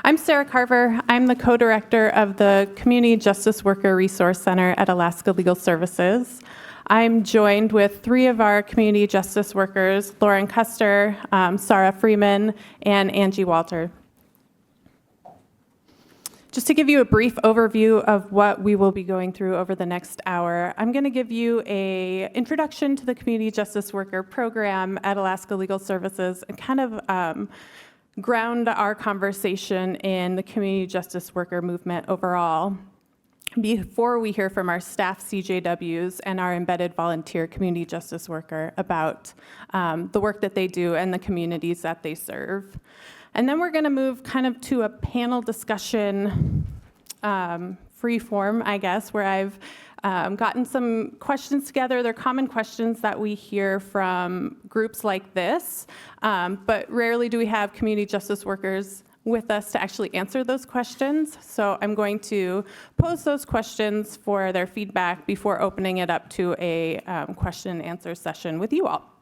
I'm Sarah Carver. I'm the co-director of the Community Justice Worker Resource Center at Alaska Legal Services. I'm joined with three of our community justice workers, Lauren Custer, Sarah Freeman, and Angie Walter. Just to give you a brief overview of what we will be going through over the next hour, I'm going to give you an introduction to the Community Justice Worker Program at Alaska Legal Services and kind of ground our conversation in the community justice worker movement overall before we hear from our staff CJWs and our embedded volunteer community justice worker about the work that they do and the communities that they serve. And then we're going to move kind of to a panel discussion, free form, I guess, where I've gotten some questions together. They're common questions that we hear from groups like this, but rarely do we have community justice workers with us to actually answer those questions. So I'm going to pose those questions for their feedback before opening it up to a question and answer session with you all.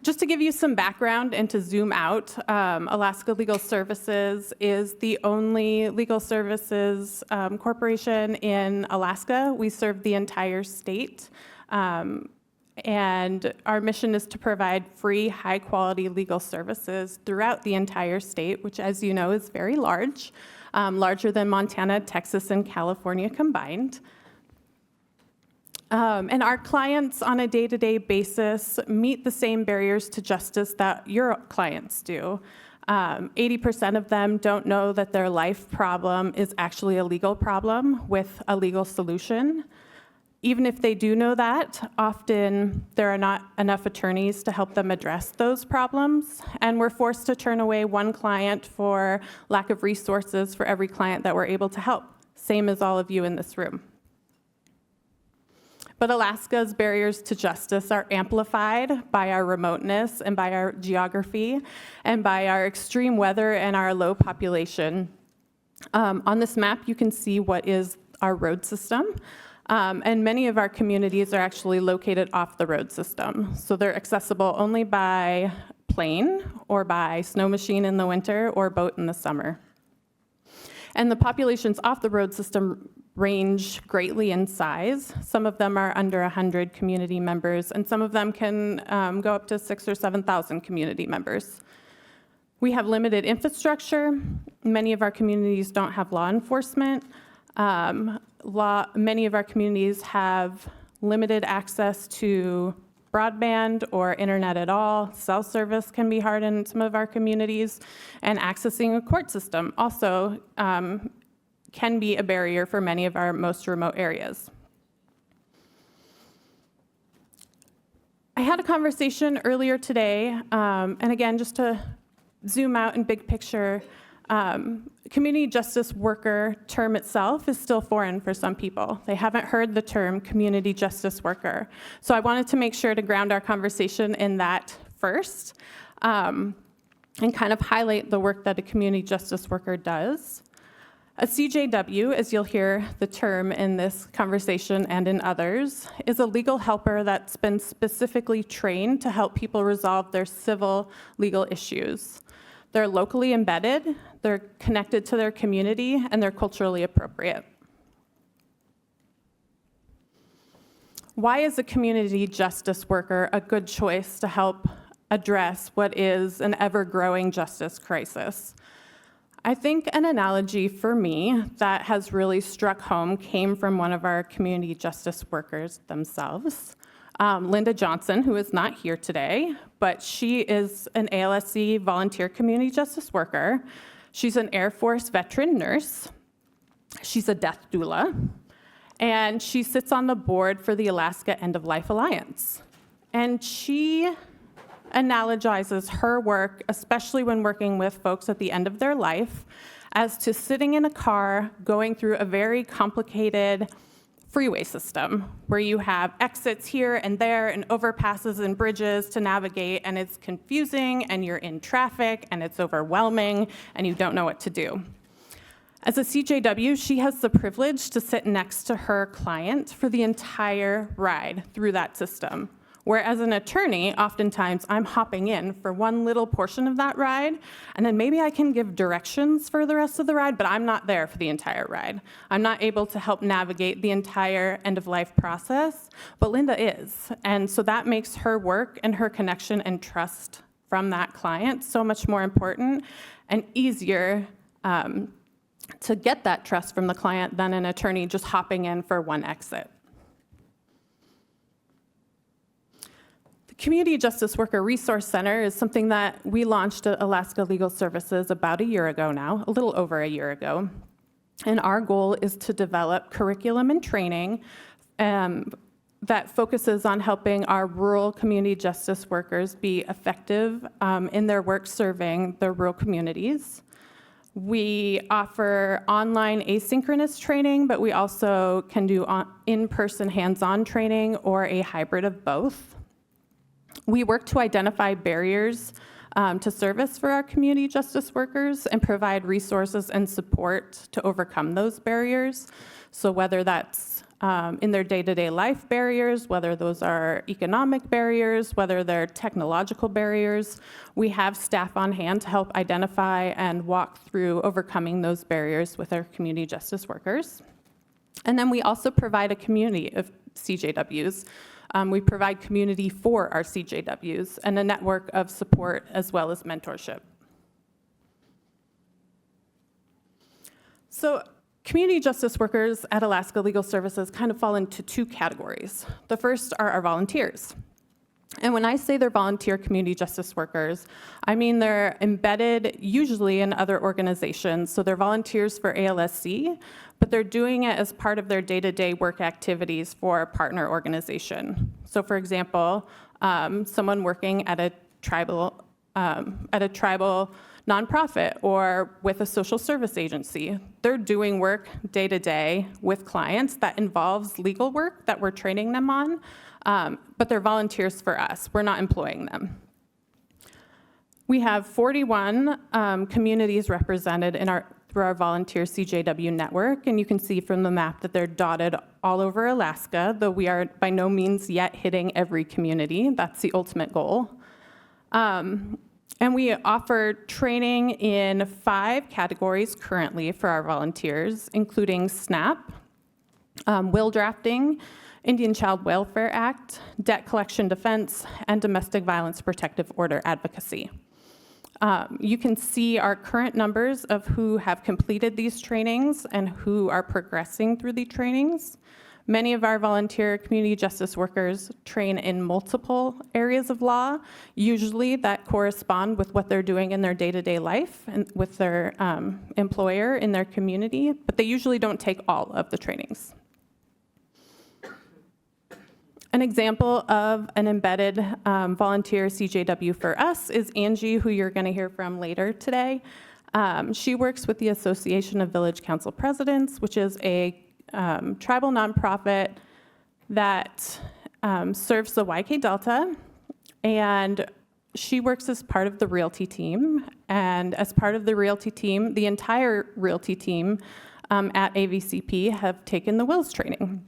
Just to give you some background and to zoom out, Alaska Legal Services is the only legal services corporation in Alaska. We serve the entire state, and our mission is to provide free, high-quality legal services throughout the entire state, which, as you know, is very large, larger than Montana, Texas, and California combined. And our clients on a day-to-day basis meet the same barriers to justice that your clients do. 80% of them don't know that their life problem is actually a legal problem with a legal solution. Even if they do know that, often there are not enough attorneys to help them address those problems, and we're forced to turn away one client for lack of resources for every client that we're able to help, same as all of you in this room. But Alaska's barriers to justice are amplified by our remoteness and by our geography and by our extreme weather and our low population. On this map, you can see what is our road system. And many of our communities are actually located off the road system. So they're accessible only by plane or by snow machine in the winter or boat in the summer. And the populations off the road system range greatly in size. Some of them are under 100 community members, and some of them can go up to 6,000 or 7,000 community members. We have limited infrastructure. Many of our communities don't have law enforcement. Many of our communities have limited access to broadband or internet at all. Cell service can be hard in some of our communities, and accessing a court system also can be a barrier for many of our most remote areas. I had a conversation earlier today, and again, just to zoom out in big picture, community justice worker term itself is still foreign for some people. They haven't heard the term community justice worker. So I wanted to make sure to ground our conversation in that first, and kind of highlight the work that a community justice worker does. A CJW, as you'll hear the term in this conversation and in others, is a legal helper that's been specifically trained to help people resolve their civil legal issues. They're locally embedded, they're connected to their community, and they're culturally appropriate. Why is a community justice worker a good choice to help address what is an ever-growing justice crisis? I think an analogy for me that has really struck home came from one of our community justice workers themselves, Linda Johnson, who is not here today, but she is an ALSC volunteer community justice worker. She's an Air Force veteran nurse. She's a death doula, and she sits on the board for the Alaska End of Life Alliance. And she analogizes her work, especially when working with folks at the end of their life, as to sitting in a car going through a very complicated freeway system where you have exits here and there and overpasses and bridges to navigate, and it's confusing and you're in traffic and it's overwhelming and you don't know what to do. As a CJW, she has the privilege to sit next to her client for the entire ride through that system, Whereas an attorney, oftentimes I'm hopping in for one little portion of that ride, and then maybe I can give directions for the rest of the ride, but I'm not there for the entire ride. I'm not able to help navigate the entire end-of-life process, but Linda is. And so that makes her work and her connection and trust from that client so much more important and easier to get that trust from the client than an attorney just hopping in for one exit. The Community Justice Worker Resource Center is something that we launched at Alaska Legal Services about a year ago now, a little over a year ago. And our goal is to develop curriculum and training that focuses on helping our rural community justice workers be effective in their work serving their rural communities. We offer online asynchronous training, but we also can do in-person hands-on training or a hybrid of both. We work to identify barriers to service for our community justice workers and provide resources and support to overcome those barriers. So whether that's in their day-to-day life barriers, whether those are economic barriers, whether they're technological barriers, we have staff on hand to help identify and walk through overcoming those barriers with our community justice workers. And then we also provide a community of CJWs. We provide community for our CJWs and a network of support as well as mentorship. So community justice workers at Alaska Legal Services kind of fall into two categories. The first are our volunteers. And when I say they're volunteer community justice workers, I mean they're embedded usually in other organizations. So they're volunteers for ALSC, but they're doing it as part of their day-to-day work activities for a partner organization. So for example, someone working at a tribal nonprofit or with a social service agency. They're doing work day to day with clients that involves legal work that we're training them on, but they're volunteers for us. We're not employing them. We have 41 communities represented through our volunteer CJW network, and you can see from the map that they're dotted all over Alaska, though we are by no means yet hitting every community. That's the ultimate goal. And we offer training in 5 categories currently for our volunteers, including SNAP, will drafting, Indian Child Welfare Act, debt collection defense, and domestic violence protective order advocacy. You can see our current numbers of who have completed these trainings and who are progressing through the trainings. Many of our volunteer community justice workers train in multiple areas of law, usually that correspond with what they're doing in their day-to-day life and with their employer in their community, but they usually don't take all of the trainings. An example of an embedded volunteer CJW for us is Angie, who you're going to hear from later today. She works with the Association of Village Council Presidents, which is a tribal nonprofit that serves the YK Delta, and she works as part of the Realty team. And as part of the Realty team, the entire Realty team at AVCP have taken the wills training.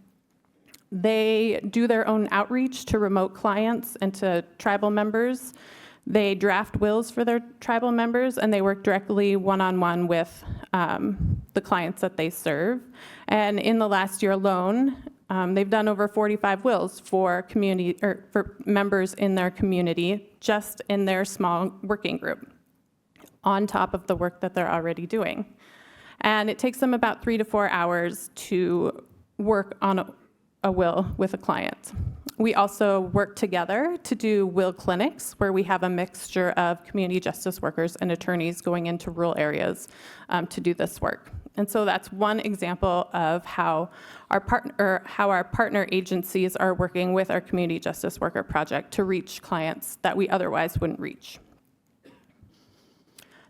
They do their own outreach to remote clients and to tribal members. They draft wills for their tribal members, and they work directly one-on-one with the clients that they serve. And in the last year alone, they've done over 45 wills for community or for members in their community, just in their small working group, on top of the work that they're already doing. And it takes them about 3 to 4 hours to work on a will with a client. We also work together to do will clinics where we have a mixture of community justice workers and attorneys going into rural areas to do this work. And so that's one example of how our partner agencies are working with our community justice worker project to reach clients that we otherwise wouldn't reach.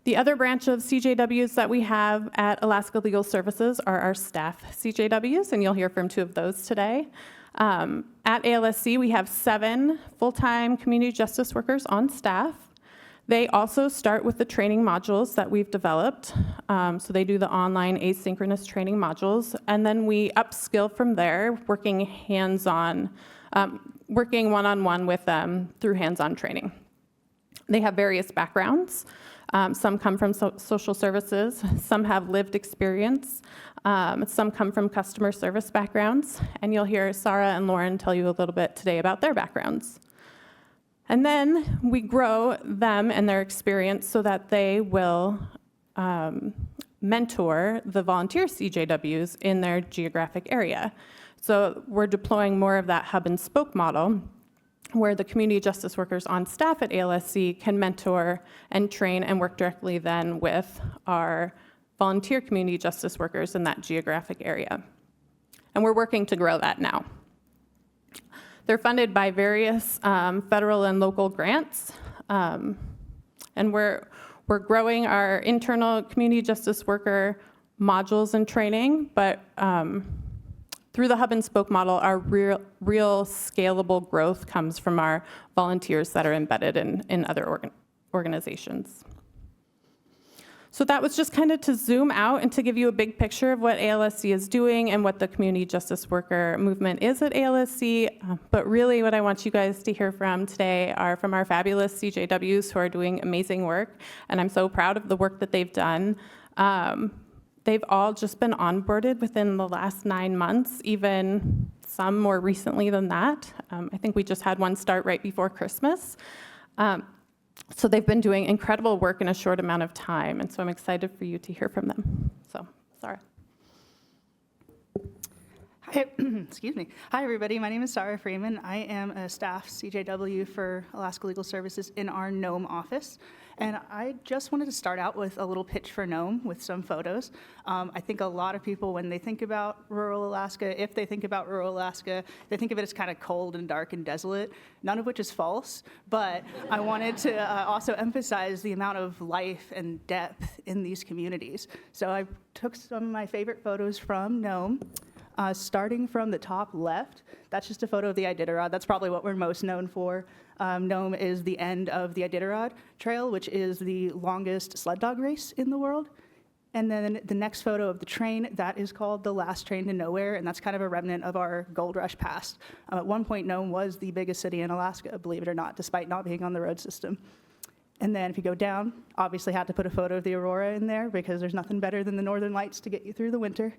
The other branch of CJWs that we have at Alaska Legal Services are our staff CJWs, and you'll hear from 2 of those today. At ALSC, we have 7 full-time community justice workers on staff. They also start with the training modules that we've developed. So they do the online asynchronous training modules, and then we upskill from there, working hands-on working one-on-one with them through hands-on training. They have various backgrounds. Some come from social services, some have lived experience, some come from customer service backgrounds, and you'll hear Sarah and Lauren tell you a little bit today about their backgrounds. And then we grow them and their experience so that they will mentor the volunteer CJWs in their geographic area. So we're deploying more of that hub and spoke model, where the community justice workers on staff at ALSC can mentor and train and work directly then with our volunteer community justice workers in that geographic area. And we're working to grow that now. They're funded by various federal and local grants, and we're growing our internal community justice worker modules and training, but through the hub and spoke model, our real scalable growth comes from our volunteers that are embedded in other organizations. So that was just kind of to zoom out and to give you a big picture of what ALSC is doing and what the community justice worker movement is at ALSC. But really what I want you guys to hear from today are from our fabulous CJWs who are doing amazing work. And I'm so proud of the work that they've done. They've all just been onboarded within the last 9 months, even some more recently than that. I think we just had one start right before Christmas. So they've been doing incredible work in a short amount of time, and so I'm excited for you to hear from them. So, Sarah. Hi, excuse me. Hi, everybody. My name is Sarah Freeman. I am a staff CJW for Alaska Legal Services in our Nome office. And I just wanted to start out with a little pitch for Nome with some photos. I think a lot of people, when they think about rural Alaska, if they think about rural Alaska, they think of it as kind of cold and dark and desolate, none of which is false. But I wanted to also emphasize the amount of life and depth in these communities. So I took some of my favorite photos from Nome. Starting from the top left, that's just a photo of the Iditarod. That's probably what we're most known for. Nome is the end of the Iditarod Trail, which is the longest sled dog race in the world. And then the next photo of the train, that is called the Last Train to Nowhere, and that's kind of a remnant of our Gold Rush past. At one point, Nome was the biggest city in Alaska, believe it or not, despite not being on the road system. And then if you go down, obviously had to put a photo of the Aurora in there because there's nothing better than the northern lights to get you through the winter.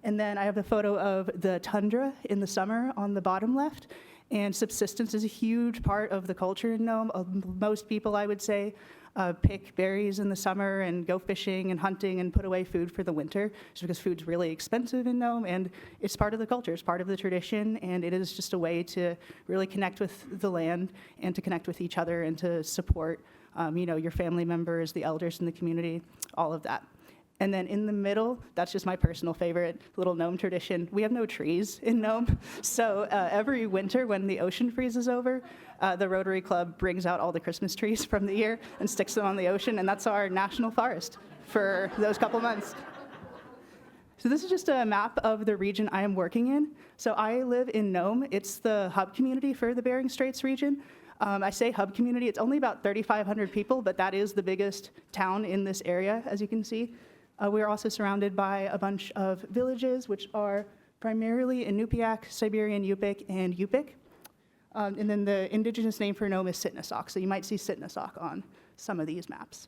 And then I have the photo of the tundra in the summer on the bottom left. And subsistence is a huge part of the culture in Nome. Most people, I would say, pick berries in the summer and go fishing and hunting and put away food for the winter, just because food's really expensive in Nome, and it's part of the culture, it's part of the tradition, and it is just a way to really connect with the land and to connect with each other and to support, your family members, the elders in the community, all of that. And then in the middle, that's just my personal favorite little Nome tradition. We have no trees in Nome, so every winter when the ocean freezes over, the Rotary Club brings out all the Christmas trees from the year and sticks them on the ocean, and that's our national forest for those couple months. So this is just a map of the region I am working in. So I live in Nome. It's the hub community for the Bering Straits region. I say hub community, it's only about 3,500 people, but that is the biggest town in this area, as you can see. We are also surrounded by a bunch of villages, which are primarily Inupiaq, Siberian Yupik, and Yupik. And then the indigenous name for Nome is Sitnasak, so you might see Sitnasak on some of these maps.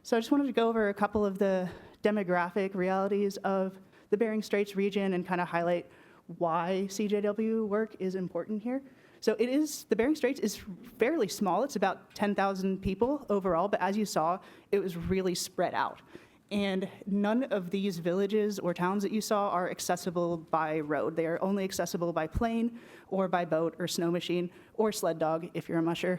So I just wanted to go over a couple of the demographic realities of the Bering Straits region and kind of highlight why CJW work is important here. So the Bering Straits is fairly small. It's about 10,000 people overall, but as you saw, it was really spread out. And none of these villages or towns that you saw are accessible by road. They are only accessible by plane or by boat or snow machine or sled dog if you're a musher.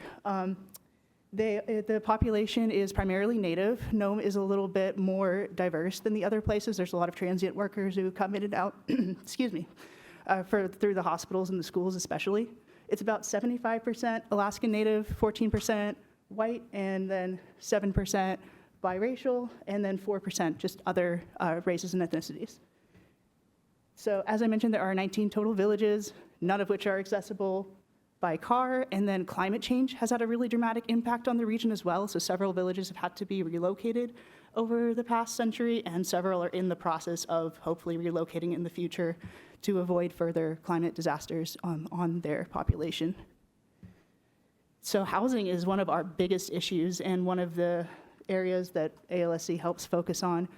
The population is primarily native. Nome is a little bit more diverse than the other places. There's a lot of transient workers who come in and out, excuse me, through the hospitals and the schools especially. It's about 75% Alaskan Native, 14% white, and then 7% biracial, and then 4% just other races and ethnicities. So as I mentioned, there are 19 total villages, none of which are accessible by car, and then climate change has had a really dramatic impact on the region as well, so several villages have had to be relocated over the past century, and several are in the process of hopefully relocating in the future to avoid further climate disasters on their population. So housing is one of our biggest issues and one of the areas that ALSC helps focus on.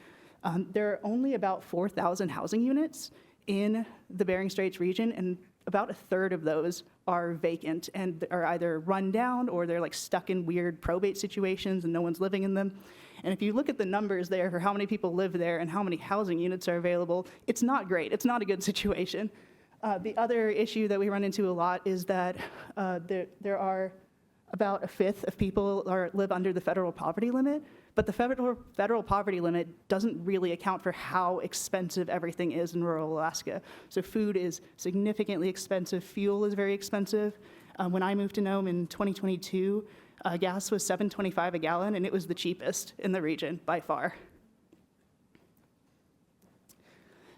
There are only about 4,000 housing units in the Bering Straits region, and about a third of those are vacant and are either run down or they're like stuck in weird probate situations and no one's living in them. And if you look at the numbers there for how many people live there and how many housing units are available, it's not great. It's not a good situation. The other issue that we run into a lot is that there are about a fifth of people live under the federal poverty limit, but the federal poverty limit doesn't really account for how expensive everything is in rural Alaska. So food is significantly expensive, fuel is very expensive. When I moved to Nome in 2022, gas was $7.25 a gallon, and it was the cheapest in the region by far.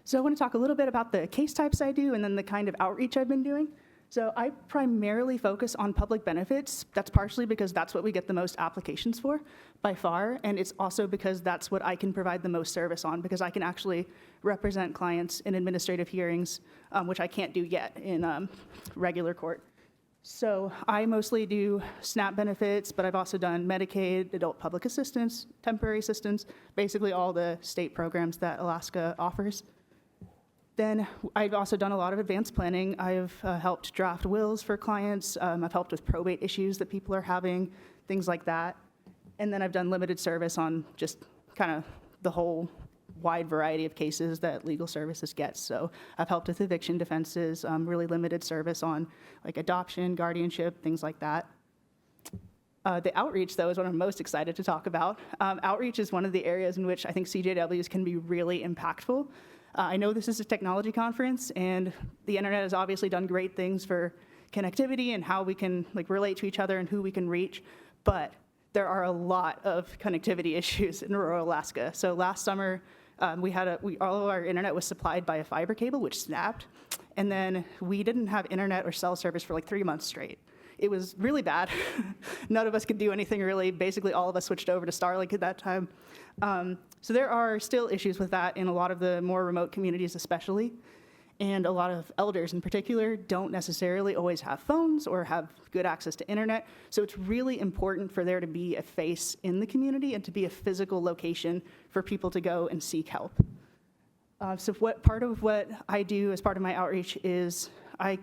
So I want to talk a little bit about the case types I do and then the kind of outreach I've been doing. So I primarily focus on public benefits. That's partially because that's what we get the most applications for by far, and it's also because that's what I can provide the most service on, because I can actually represent clients in administrative hearings, which I can't do yet in regular court. So I mostly do SNAP benefits, but I've also done Medicaid, adult public assistance, temporary assistance, basically all the state programs that Alaska offers. Then I've also done a lot of advanced planning. I've helped draft wills for clients. I've helped with probate issues that people are having, things like that. And then I've done limited service on just kind of the whole wide variety of cases that legal services gets. So I've helped with eviction defenses, really limited service on like adoption, guardianship, things like that. The outreach, though, is what I'm most excited to talk about. Outreach is one of the areas in which I think CJWs can be really impactful. I know this is a technology conference, and the internet has obviously done great things for connectivity and how we can like relate to each other and who we can reach, but there are a lot of connectivity issues in rural Alaska. So last summer, all of our internet was supplied by a fiber cable, which snapped, and then we didn't have internet or cell service for like 3 months straight. It was really bad. None of us could do anything really. Basically, all of us switched over to Starlink at that time. So there are still issues with that in a lot of the more remote communities especially. And a lot of elders in particular don't necessarily always have phones or have good access to internet. So it's really important for there to be a face in the community and to be a physical location for people to go and seek help. So part of what I do as part of my outreach is I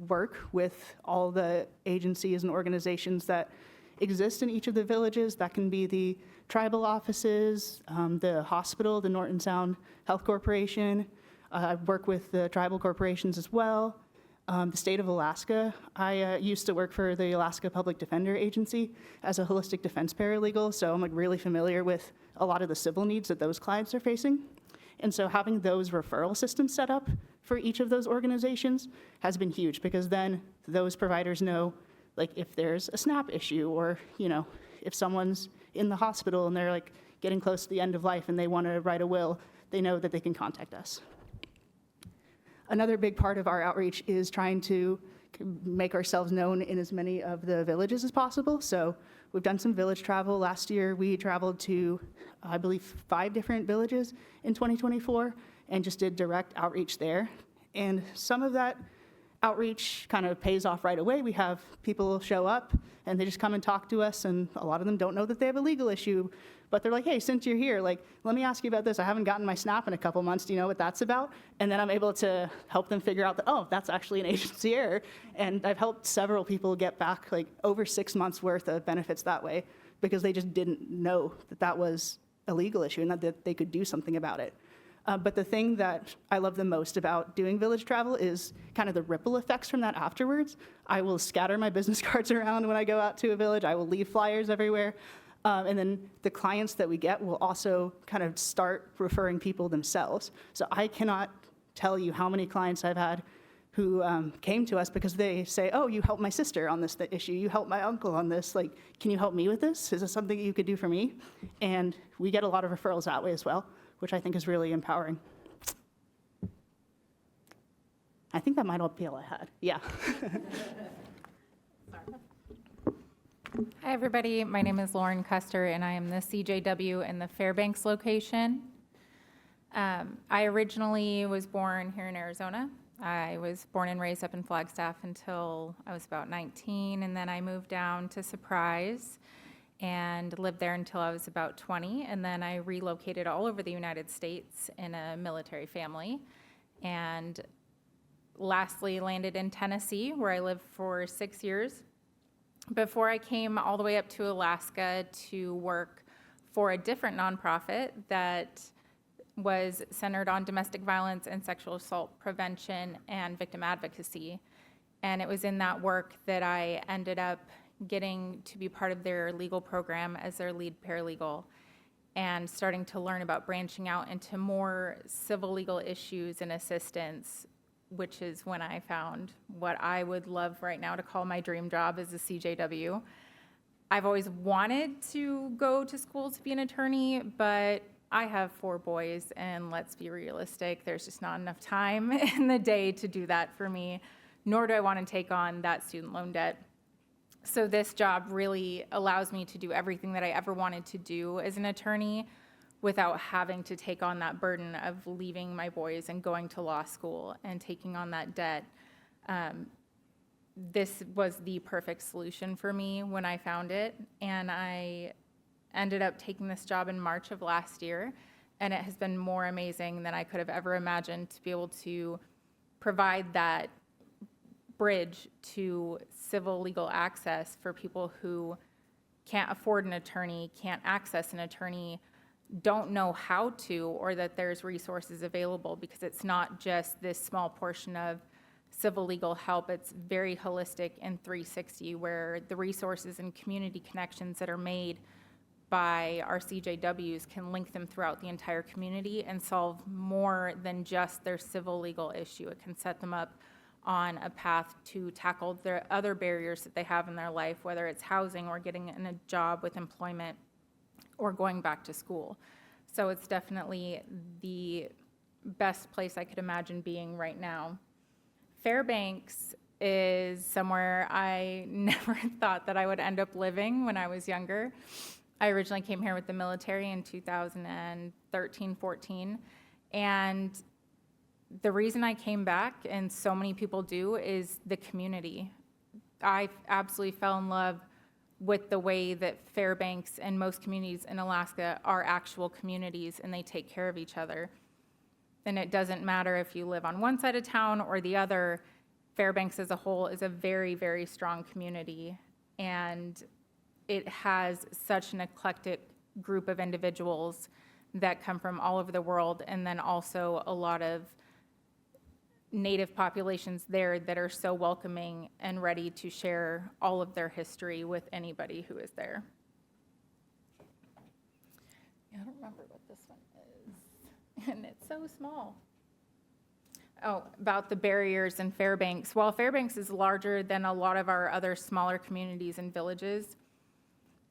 work with all the agencies and organizations that exist in each of the villages. That can be the tribal offices, the hospital, the Norton Sound Health Corporation. I work with the tribal corporations as well. The state of Alaska. I used to work for the Alaska Public Defender Agency as a holistic defense paralegal, so I'm like really familiar with a lot of the civil needs that those clients are facing. And so having those referral systems set up for each of those organizations has been huge, because then those providers know, like, if there's a SNAP issue, or, you know, if someone's in the hospital and they're like getting close to the end of life and they want to write a will, they know that they can contact us. Another big part of our outreach is trying to make ourselves known in as many of the villages as possible. So we've done some village travel. Last year, we traveled to, I believe, 5 different villages in 2024 and just did direct outreach there. And some of that outreach kind of pays off right away. We have people show up and they just come and talk to us, and a lot of them don't know that they have a legal issue, but they're like, hey, since you're here, like, let me ask you about this. I haven't gotten my SNAP in a couple months. Do you know what that's about? And then I'm able to help them figure out that, oh, that's actually an agency error. And I've helped several people get back like over 6 months worth of benefits that way, because they just didn't know that that was a legal issue and that they could do something about it. But the thing that I love the most about doing village travel is kind of the ripple effects from that afterwards. I will scatter my business cards around when I go out to a village. I will leave flyers everywhere. And then the clients that we get will also kind of start referring people themselves. So I cannot tell you how many clients I've had who came to us because they say, oh, you helped my sister on this issue. You helped my uncle on this. Like, can you help me with this? Is this something you could do for me? And we get a lot of referrals that way as well, which I think is really empowering. I think that might all be all I had. Yeah. Hi, everybody. My name is Lauren Custer, and I am the CJW in the Fairbanks location. I originally was born here in Arizona. I was born and raised up in Flagstaff until I was about 19, and then I moved down to Surprise and lived there until I was about 20, and then I relocated all over the United States in a military family, and lastly landed in Tennessee, where I lived for 6 years before I came all the way up to Alaska to work for a different nonprofit that was centered on domestic violence and sexual assault prevention and victim advocacy. And it was in that work that I ended up getting to be part of their legal program as their lead paralegal and starting to learn about branching out into more civil legal issues and assistance, which is when I found what I would love right now to call my dream job as a CJW. I've always wanted to go to school to be an attorney, but I have 4 boys, and let's be realistic, there's just not enough time in the day to do that for me, nor do I want to take on that student loan debt. So this job really allows me to do everything that I ever wanted to do as an attorney without having to take on that burden of leaving my boys and going to law school and taking on that debt. This was the perfect solution for me when I found it, and I ended up taking this job in March of last year, and it has been more amazing than I could have ever imagined to be able to provide that bridge to civil legal access for people who can't afford an attorney, can't access an attorney, don't know how to, or that there's resources available, because it's not just this small portion of civil legal help. It's very holistic and 360, where the resources and community connections that are made by our CJWs can link them throughout the entire community and solve more than just their civil legal issue. It can set them up on a path to tackle the other barriers that they have in their life, whether it's housing or getting in a job with employment or going back to school. So it's definitely the best place I could imagine being right now. Fairbanks is somewhere I never thought that I would end up living when I was younger. I originally came here with the military in 2013-14, and the reason I came back, and so many people do, is the community. I absolutely fell in love with the way that Fairbanks and most communities in Alaska are actual communities, and they take care of each other. And it doesn't matter if you live on one side of town or the other. Fairbanks as a whole is a very, very strong community, and it has such an eclectic group of individuals that come from all over the world, and then also a lot of native populations there that are so welcoming and ready to share all of their history with anybody who is there. I don't remember what this one is, and it's so small. Oh, about the barriers in Fairbanks. While Fairbanks is larger than a lot of our other smaller communities and villages,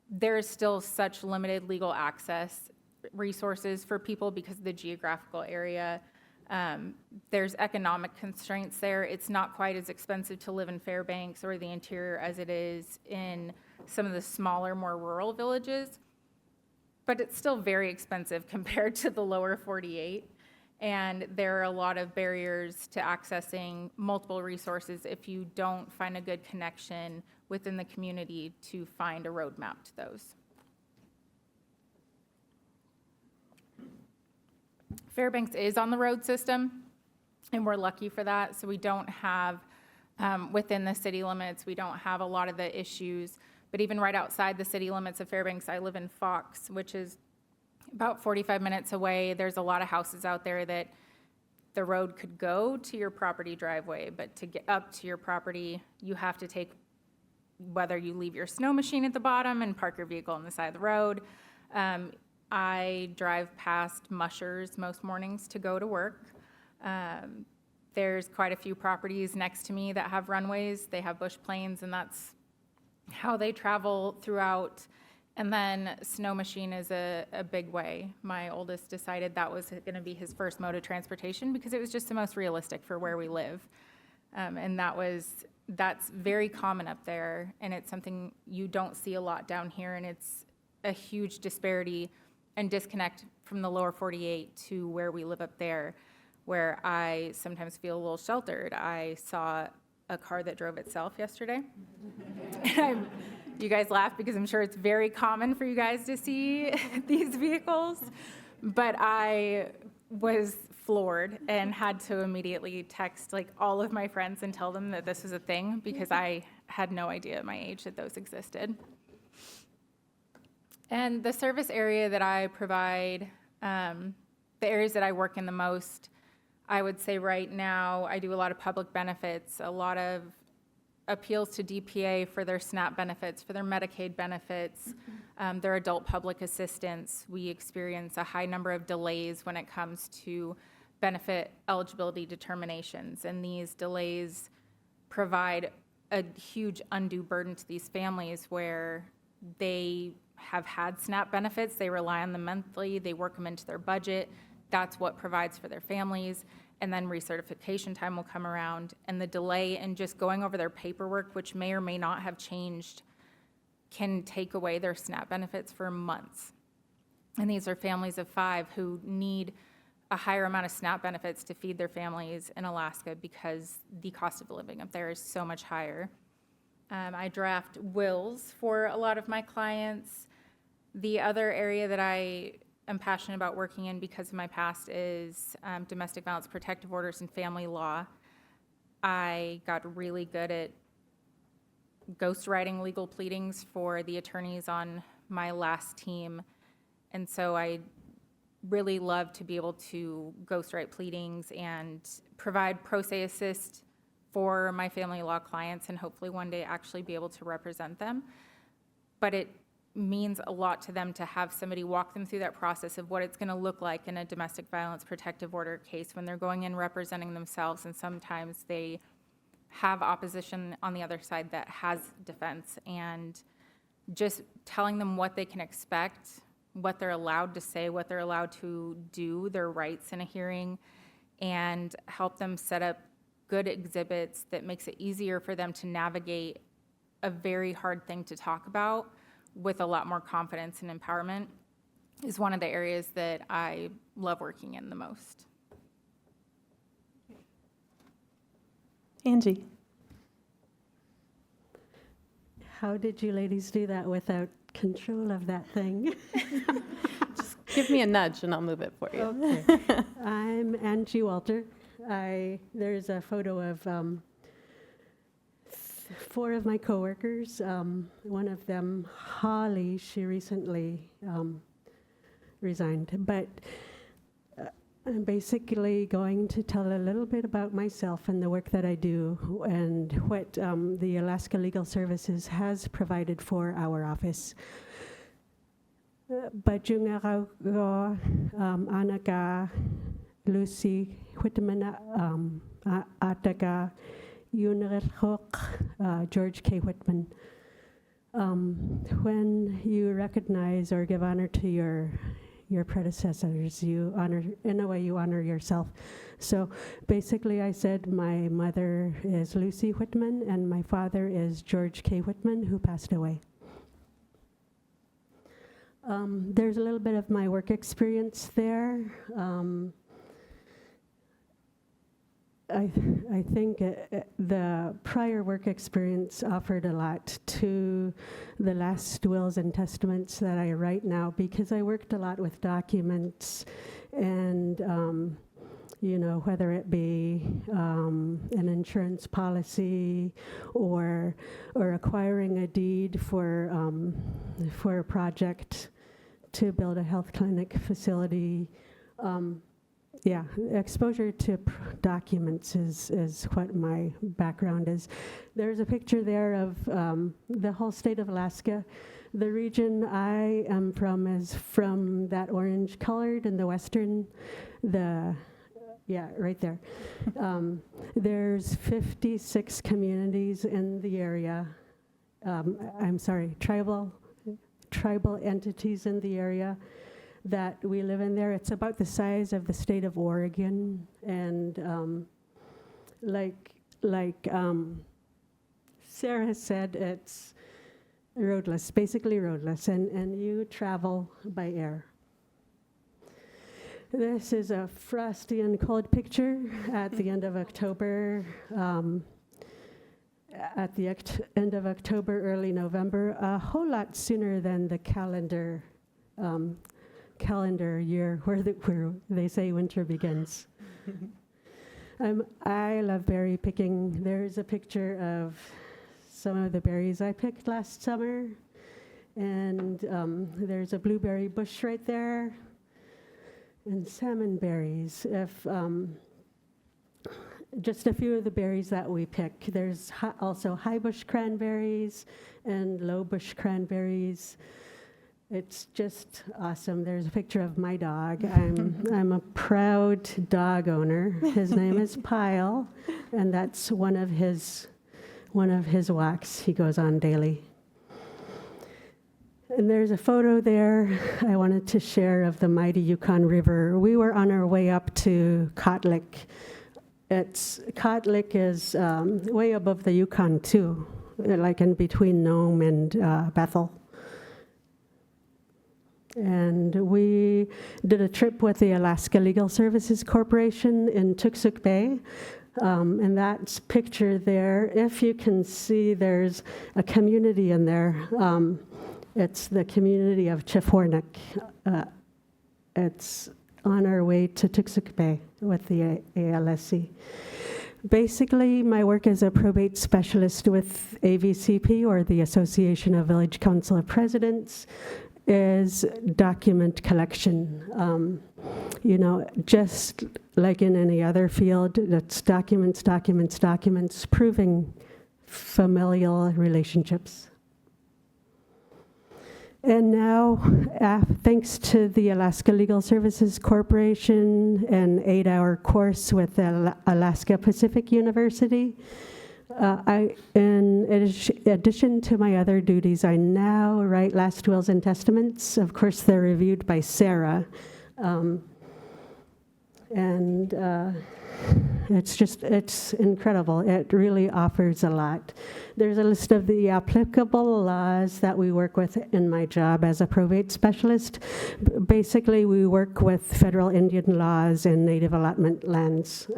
there is still such limited legal access resources for people because of the geographical area. There's economic constraints there. It's not quite as expensive to live in Fairbanks or the interior as it is in some of the smaller, more rural villages, but it's still very expensive compared to the lower 48. And there are a lot of barriers to accessing multiple resources if you don't find a good connection within the community to find a roadmap to those. Fairbanks is on the road system, and we're lucky for that. So we don't have, within the city limits, we don't have a lot of the issues. But even right outside the city limits of Fairbanks, I live in Fox, which is about 45 minutes away. There's a lot of houses out there that the road could go to your property driveway, but to get up to your property, you have to take, whether you leave your snow machine at the bottom and park your vehicle on the side of the road. I drive past mushers most mornings to go to work. There's quite a few properties next to me that have runways. They have bush planes, and that's how they travel throughout. And then snow machine is a big way. My oldest decided that was going to be his first mode of transportation because it was just the most realistic for where we live. And that was that's very common up there, and it's something you don't see a lot down here, and it's a huge disparity and disconnect from the lower 48 to where we live up there, where I sometimes feel a little sheltered. I saw a car that drove itself yesterday. You guys laugh because I'm sure it's very common for you guys to see these vehicles, but I was floored and had to immediately text like all of my friends and tell them that this was a thing because I had no idea at my age that those existed. And the service area that I provide, the areas that I work in the most, I would say right now I do a lot of public benefits, a lot of appeals to DPA for their SNAP benefits, for their Medicaid benefits, their adult public assistance. We experience a high number of delays when it comes to benefit eligibility determinations, and these delays provide a huge undue burden to these families where they have had SNAP benefits, they rely on them monthly, they work them into their budget, that's what provides for their families, and then recertification time will come around, and the delay in just going over their paperwork, which may or may not have changed, can take away their SNAP benefits for months. And these are families of 5 who need a higher amount of SNAP benefits to feed their families in Alaska because the cost of living up there is so much higher. I draft wills for a lot of my clients. The other area that I am passionate about working in because of my past is domestic violence protective orders and family law. I got really good at ghostwriting legal pleadings for the attorneys on my last team, and so I really love to be able to ghostwrite pleadings and provide pro se assist for my family law clients and hopefully one day actually be able to represent them. But it means a lot to them to have somebody walk them through that process of what it's going to look like in a domestic violence protective order case when they're going in representing themselves, and sometimes they have opposition on the other side that has defense, and just telling them what they can expect, what they're allowed to say, what they're allowed to do, their rights in a hearing, and help them set up good exhibits that makes it easier for them to navigate a very hard thing to talk about with a lot more confidence and empowerment is one of the areas that I love working in the most. Angie. How did you ladies do that without control of that thing? Give me a nudge and I'll move it for you. Okay. I'm Angie Walter. There's a photo of 4 of my coworkers. One of them, Holly, she recently resigned. But I'm basically going to tell a little bit about myself and the work that I do and what the Alaska Legal Services has provided for our office. Bajung araw ko anaka Lucy Whitman ataka Unirchok George K. Whitman. When you recognize or give honor to your predecessors, you honor, in a way you honor yourself. So basically I said my mother is Lucy Whitman and my father is George K. Whitman, who passed away. There's a little bit of my work experience there. I think the prior work experience offered a lot to the last wills and testaments that I write now, because I worked a lot with documents and, you know, whether it be an insurance policy or acquiring a deed for a project to build a health clinic facility. Yeah, exposure to documents is what my background is. There's a picture there of the whole state of Alaska. The region I am from is from that orange colored in the western, yeah, right there. There's 56 communities in the area. I'm sorry, tribal entities in the area that we live in there. It's about the size of the state of Oregon, and Sarah said it's roadless, basically roadless, and you travel by air. This is a frosty and cold picture at the end of October. At the end of October, early November, a whole lot sooner than the calendar year where they say winter begins. I love berry picking. There's a picture of some of the berries I picked last summer, and there's a blueberry bush right there, and salmon berries. Just a few of the berries that we pick. There's also high bush cranberries and low bush cranberries. It's just awesome. There's a picture of my dog. I'm a proud dog owner. His name is Pyle, and that's one of his walks he goes on daily. And there's a photo there I wanted to share of the mighty Yukon River. We were on our way up to Kotlik. Kotlik is way above the Yukon too, like in between Nome and Bethel. And we did a trip with the Alaska Legal Services Corporation in Tuksuk Bay. And that's pictured there. If you can see, there's a community in there. It's the community of Chifornik. It's on our way to Tuksuk Bay with the ALSC. Basically, my work as a probate specialist with AVCP, or the Association of Village Council of Presidents, is document collection. Just like in any other field, that's documents, proving familial relationships. And now, thanks to the Alaska Legal Services Corporation, an 8-hour course with Alaska Pacific University, in addition to my other duties, I now write last wills and testaments. Of course, they're reviewed by Sarah. It's incredible. It really offers a lot. There's a list of the applicable laws that we work with in my job as a probate specialist. Basically, we work with federal Indian laws and native allotment lands.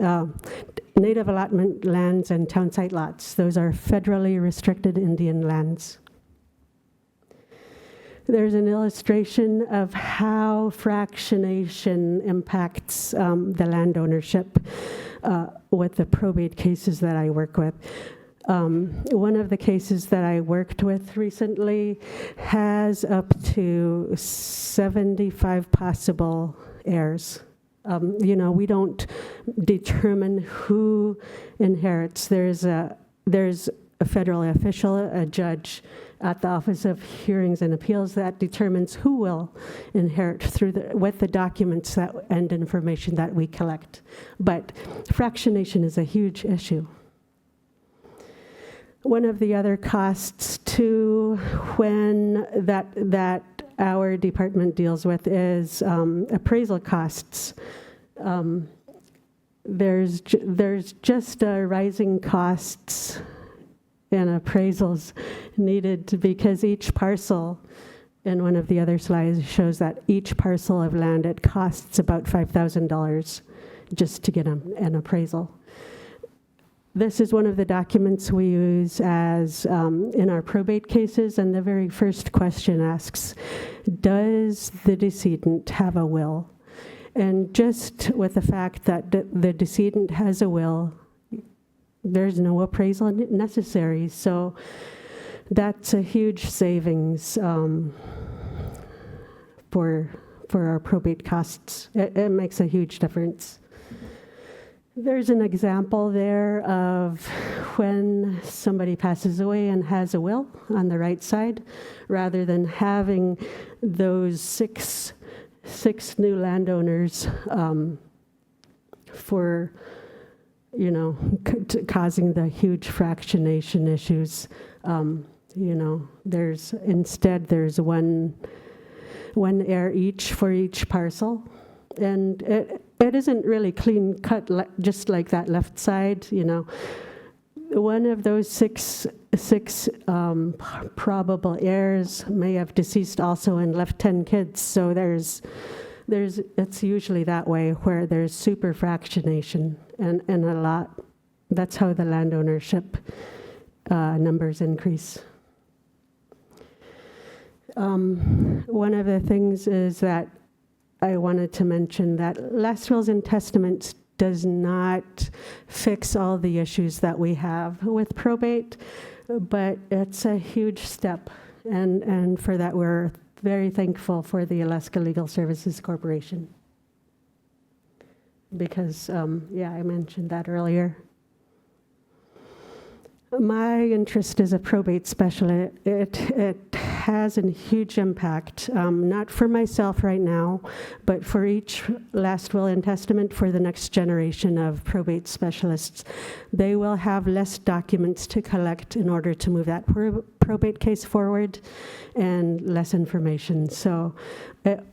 Native allotment lands and town site lots. Those are federally restricted Indian lands. There's an illustration of how fractionation impacts the land ownership with the probate cases that I work with. One of the cases that I worked with recently has up to 75 possible heirs. We don't determine who inherits. There's a federal official, a judge at the Office of Hearings and Appeals, that determines who will inherit with the documents and information that we collect. But fractionation is a huge issue. One of the other costs too, when that our department deals with, is appraisal costs. There's just rising costs and appraisals needed, because each parcel, in one of the other slides, shows that each parcel of land, it costs about $5,000 just to get an appraisal. This is one of the documents we use as in our probate cases, and the very first question asks, does the decedent have a will? And just with the fact that the decedent has a will, there's no appraisal necessary. So that's a huge savings for our probate costs. It makes a huge difference. There's an example there of when somebody passes away and has a will on the right side, rather than having those six new landowners for causing the huge fractionation issues. There's one heir each for each parcel, and it isn't really clean cut just like that left side. one of those six probable heirs may have deceased also and left 10 kids. So it's usually that way where there's superfractionation and a lot. That's how the land ownership numbers increase. One of the things is that I wanted to mention that last wills and testaments does not fix all the issues that we have with probate, but it's a huge step. And for that, we're very thankful for the Alaska Legal Services Corporation. Because, I mentioned that earlier. My interest as a probate specialist, it has a huge impact, not for myself right now, but for each last will and testament for the next generation of probate specialists. They will have less documents to collect in order to move that probate case forward and less information. So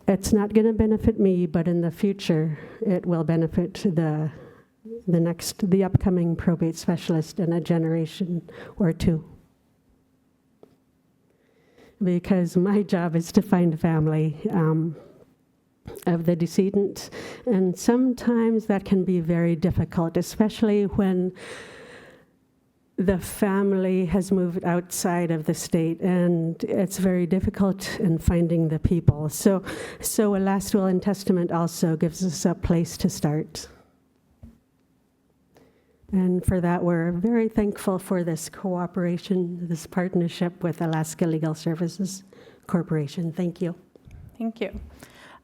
it's not going to benefit me, but in the future, it will benefit the upcoming probate specialist in a generation or two. Because my job is to find a family of the decedent, and sometimes that can be very difficult, especially when the family has moved outside of the state, and it's very difficult in finding the people. So a last will and testament also gives us a place to start. And for that, we're very thankful for this cooperation, this partnership with Alaska Legal Services Corporation. Thank you. Thank you.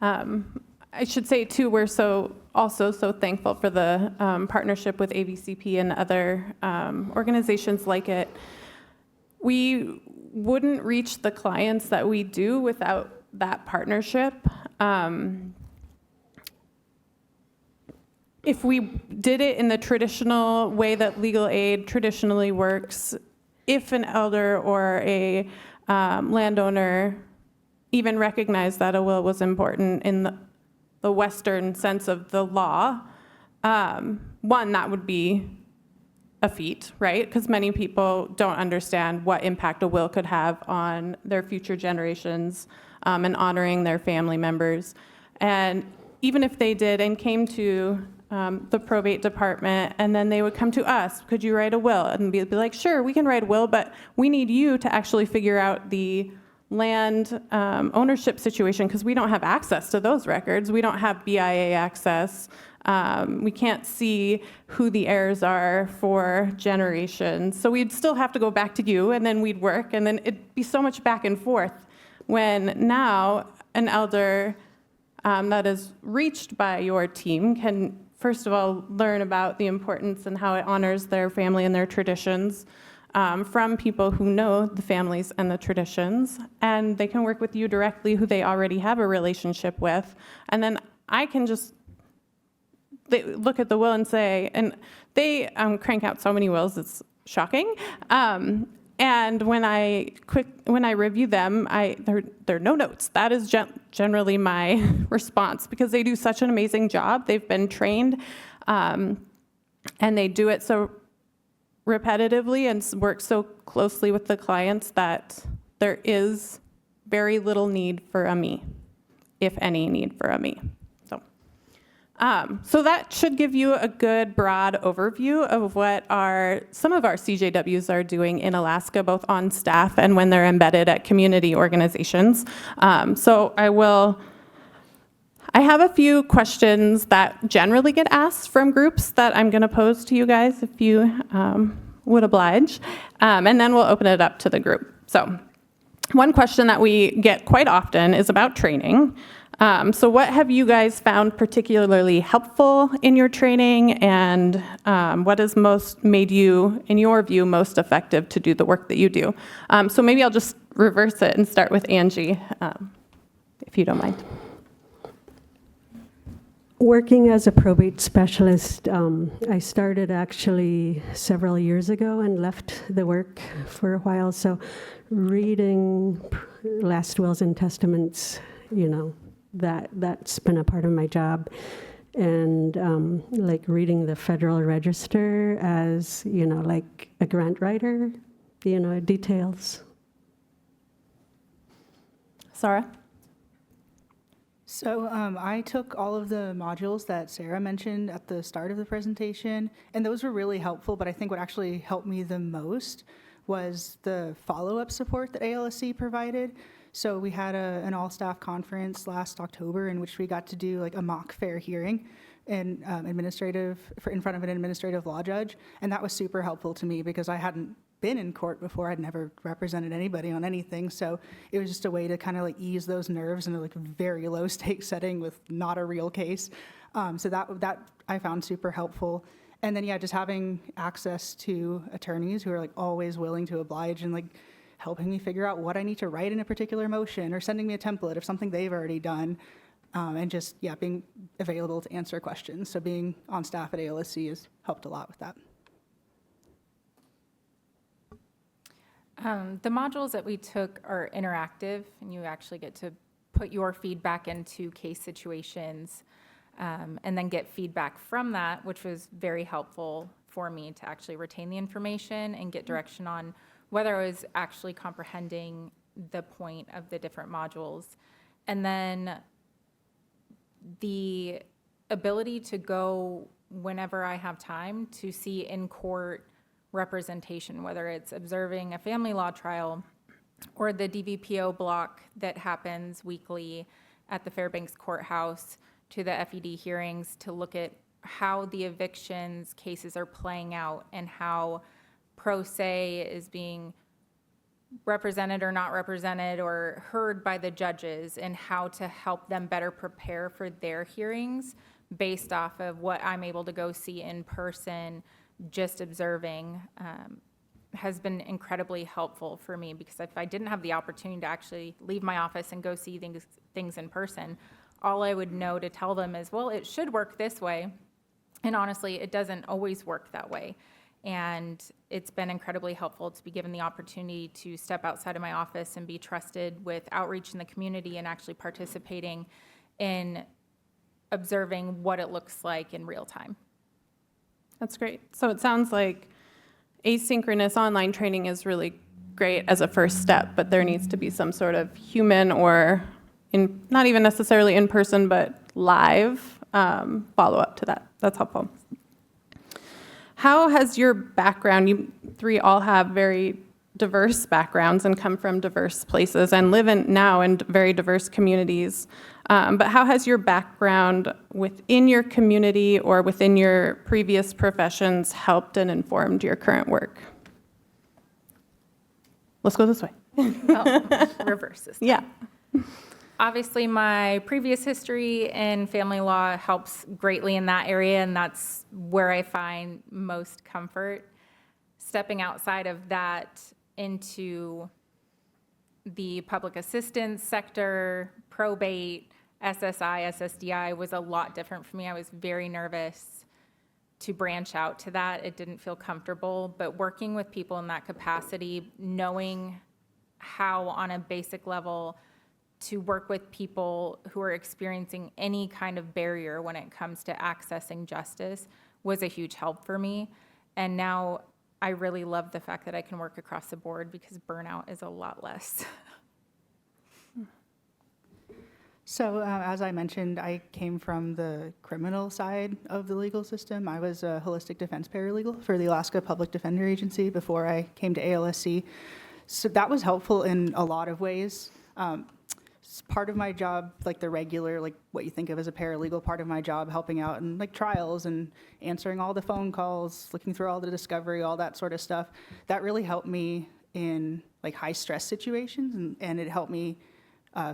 I should say, too, we're also so thankful for the partnership with ABCP and other organizations like it. We wouldn't reach the clients that we do without that partnership. If we did it in the traditional way that legal aid traditionally works, if an elder or a landowner even recognized that a will was important in the Western sense of the law, one, that would be a feat, right? Because many people don't understand what impact a will could have on their future generations and honoring their family members. And even if they did and came to the probate department, and then they would come to us, could you write a will? And be like, sure, we can write a will, but we need you to actually figure out the land ownership situation, because we don't have access to those records. We don't have BIA access. We can't see who the heirs are for generations. So we'd still have to go back to you, and then we'd work, and then it'd be so much back and forth. When now an elder that is reached by your team can, first of all, learn about the importance and how it honors their family and their traditions from people who know the families and the traditions, and they can work with you directly, who they already have a relationship with. And then I can just look at the will and say, and they crank out so many wills, it's shocking. And when I review them, there are no notes. That is generally my response, because they do such an amazing job. They've been trained, and they do it so repetitively and work so closely with the clients that there is very little need for a me, if any need for a me. So that should give you a good broad overview of what some of our CJWs are doing in Alaska, both on staff and when they're embedded at community organizations. So I have a few questions that generally get asked from groups that I'm going to pose to you guys, if you would oblige, and then we'll open it up to the group. So one question that we get quite often is about training. So what have you guys found particularly helpful in your training, and what has made you, in your view, most effective to do the work that you do? So maybe I'll just reverse it and start with Angie, if you don't mind. Working as a probate specialist, I started actually several years ago and left the work for a while. So reading last wills and testaments, that's been a part of my job. and like reading the Federal Register as, like a grant writer, details. Sarah? So I took all of the modules that Sarah mentioned at the start of the presentation, and those were really helpful, but I think what actually helped me the most was the follow-up support that ALSC provided. So we had an all-staff conference last October in which we got to do like a mock fair hearing in in front of an administrative law judge, and that was super helpful to me because I hadn't been in court before. I'd never represented anybody on anything, so it was just a way to kind of like ease those nerves in a like very low stakes setting with not a real case. So that I found super helpful. And then just having access to attorneys who are like always willing to oblige and like helping me figure out what I need to write in a particular motion or sending me a template of something they've already done, and just being available to answer questions. So being on staff at ALSC has helped a lot with that. The modules that we took are interactive, and you actually get to put your feedback into case situations, and then get feedback from that, which was very helpful for me to actually retain the information and get direction on whether I was actually comprehending the point of the different modules. And then the ability to go whenever I have time to see in court representation, whether it's observing a family law trial or the DVPO block that happens weekly at the Fairbanks Courthouse, to the FED hearings, to look at how the evictions cases are playing out and how pro se is being represented or not represented or heard by the judges, and how to help them better prepare for their hearings based off of what I'm able to go see in person. Just observing has been incredibly helpful for me, because if I didn't have the opportunity to actually leave my office and go see things in person, all I would know to tell them is, well, it should work this way. And honestly, it doesn't always work that way. And it's been incredibly helpful to be given the opportunity to step outside of my office and be trusted with outreach in the community and actually participating in observing what it looks like in real time. That's great. So it sounds like asynchronous online training is really great as a first step, but there needs to be some sort of human or not even necessarily in person, but live follow-up to that. That's helpful. How has your background, you three all have very diverse backgrounds and come from diverse places and live now in very diverse communities. But how has your background within your community or within your previous professions helped and informed your current work? Let's go this way. Oh, reverse this time. Yeah. Obviously, my previous history in family law helps greatly in that area, and that's where I find most comfort. Stepping outside of that into the public assistance sector, probate, SSI, SSDI was a lot different for me. I was very nervous to branch out to that. It didn't feel comfortable, but working with people in that capacity, knowing how on a basic level to work with people who are experiencing any kind of barrier when it comes to accessing justice was a huge help for me. And now I really love the fact that I can work across the board, because burnout is a lot less. So as I mentioned, I came from the criminal side of the legal system. I was a holistic defense paralegal for the Alaska Public Defender Agency before I came to ALSC. So that was helpful in a lot of ways. It's part of my job, like the regular, like what you think of as a paralegal, part of my job helping out in like trials and answering all the phone calls, looking through all the discovery, all that sort of stuff. That really helped me in like high stress situations, and it helped me